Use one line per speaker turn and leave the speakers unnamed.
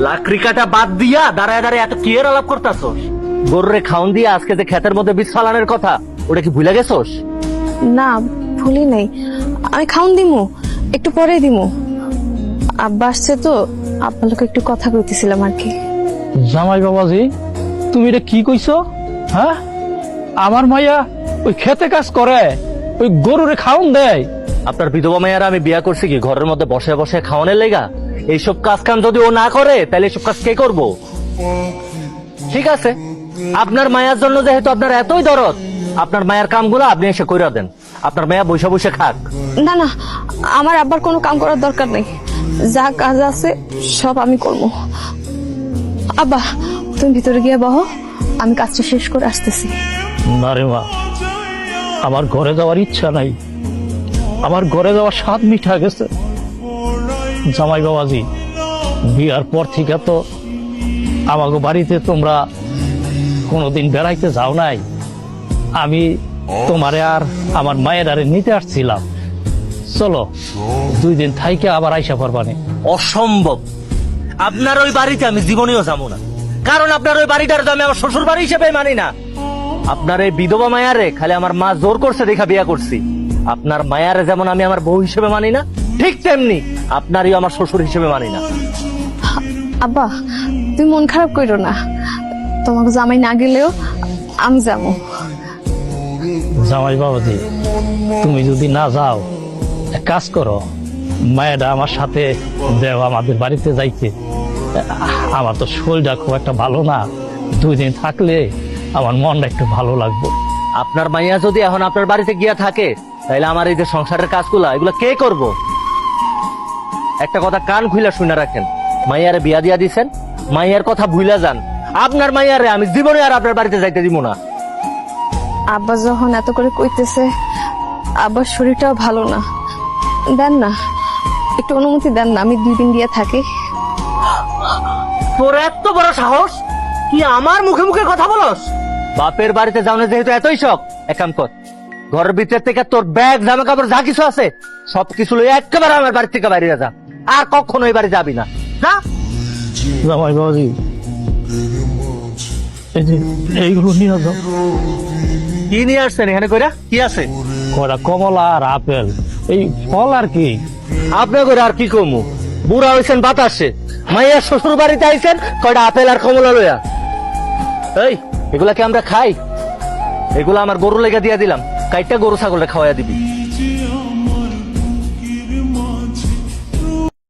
লাকড়ি কাটা বাদ দিয়া দাঁড়ায় দাঁড়ায় এত কি এর আলাপ করতাছস? গরুরে খাউন দিয়া আজকে যে ক্ষেতের মধ্যে বীজ ফালানোর কথা, ওটা কি ভুলে গেছস?
না, ভুলি নাই। আমি খাউন দিমু, একটু পরে দিমু। আব্বা আসছে তো, আব্বার লোক একটু কথা কইতেছিলাম আর কি।
জামাই বাবাজি, তুমি এটা কি কইছো? হ্যাঁ, আমার মাইয়া ওই খেতে কাজ করে, ওই গরুরে খাওন দেয়?
আপনার বিধবা মেয়েরা আমি বিয়া করছি কি ঘরের মধ্যে বসে বসে খাওয়ানোর লেগা? এইসব কাজ কাম যদি ও না করে তাহলে এইসব কাজ কে করবো? ঠিক আছে, আপনার মায়ের জন্য যেহেতু আপনার এতই দরদ, আপনার মায়ের কামগুলো আপনি এসে কইরা দেন। আপনার মায়া বসে বসে খাক।
না না, আমার আব্বার কোনো কাম করার দরকার নেই। যা কাজ আছে সব আমি করবো। আব্বা, তুমি ভিতরে গিয়ে বহো, আমি কাজটা শেষ করে আসতেছি।
না রে মা, আমার ঘরে যাওয়ার ইচ্ছা নাই, আমার ঘরে যাওয়ার স্বাদ মিঠা গেছে। জামাই বাবাজি, বিয়ার পর থেকে তো আমাকে বাড়িতে তোমরা কোনোদিন বেড়াইতে যাও নাই। আমি তোমারে আর আমার মায়ের আরে নিতে আসছিলাম। চলো 2 দিন থাইকে আবার আইসা পারবানে।
অসম্ভব, আপনার ওই বাড়িতে আমি জীবনেও যাবো না, কারণ আপনার ওই বাড়িটার তো আমি আমার শ্বশুর বাড়ি হিসেবে মানি না। আপনার এই বিধবা মায়ারে খালি আমার মা জোর করছে দেখা বিয়া করছি। আপনার মায়ারে যেমন আমি আমার বউ হিসেবে মানি না, ঠিক তেমনি আপনারই আমার শ্বশুর হিসেবে মানি না।
আব্বা, তুমি মন খারাপ করো না, তোমাকে জামাই না গেলেও আমি যাবো।
জামাই বাবাজি, তুমি যদি না যাও, এক কাজ করো, মায়েরা আমার সাথে দেও আমাদের বাড়িতে যাইতে। আমার তো শরীরটা খুব একটা ভালো না, 2 দিন থাকলে আমার মনটা একটু ভালো লাগবে।
আপনার মাইয়া যদি এখন আপনার বাড়িতে গিয়া থাকে, তাহলে আমার এই যে সংসারের কাজগুলা এগুলা কে করব? একটা কথা কান খুইলা শুনে রাখেন, মাইয়ারে বিয়া দিয়া দিছেন, মাইয়ার কথা ভুইলা যান। আপনার মাইয়ারে আমি জীবনে আর আপনার বাড়িতে যাইতে দিব না।
আব্বা যখন এত করে কইতেছে, আব্বার শরীরটাও ভালো না, দেন না, একটু অনুমতি দেন না, আমি 2 দিন গিয়ে থাকি।
তোর এত বড় সাহস, কি আমার মুখে মুখে কথা বলস? বাপের বাড়িতে যাওয়া যেহেতু এতই শখ, এক কাম কর, ঘরের ভিতর থেকে তোর ব্যাগ জামা কাপড় যা কিছু আছে সবকিছু লইয়া একেবারে আমার বাড়ি থেকে বাইরে যা, আর কখনো এই বাড়ি যাবি না। না,
জামাই বাবাজি, এই যে এইগুলো নিয়ে যাও।
কি নিয়ে আসছেন এখানে কইরা? কি আছে?
কয়টা কমলা আর আপেল, এই ফল আর কি।
আপনার করে আর কি কমু? বুড়া হয়েছেন বাতাসে, মাইয়া শ্বশুর বাড়িতে আইছেন কয়টা আপেল আর কমলা লইয়া। এই এগুলা কি আমরা খাই? এগুলা আমার গরু লেগে দিয়া দিলাম, কাইটা গরু ছাগলে খাওয়াইয়া দিবি।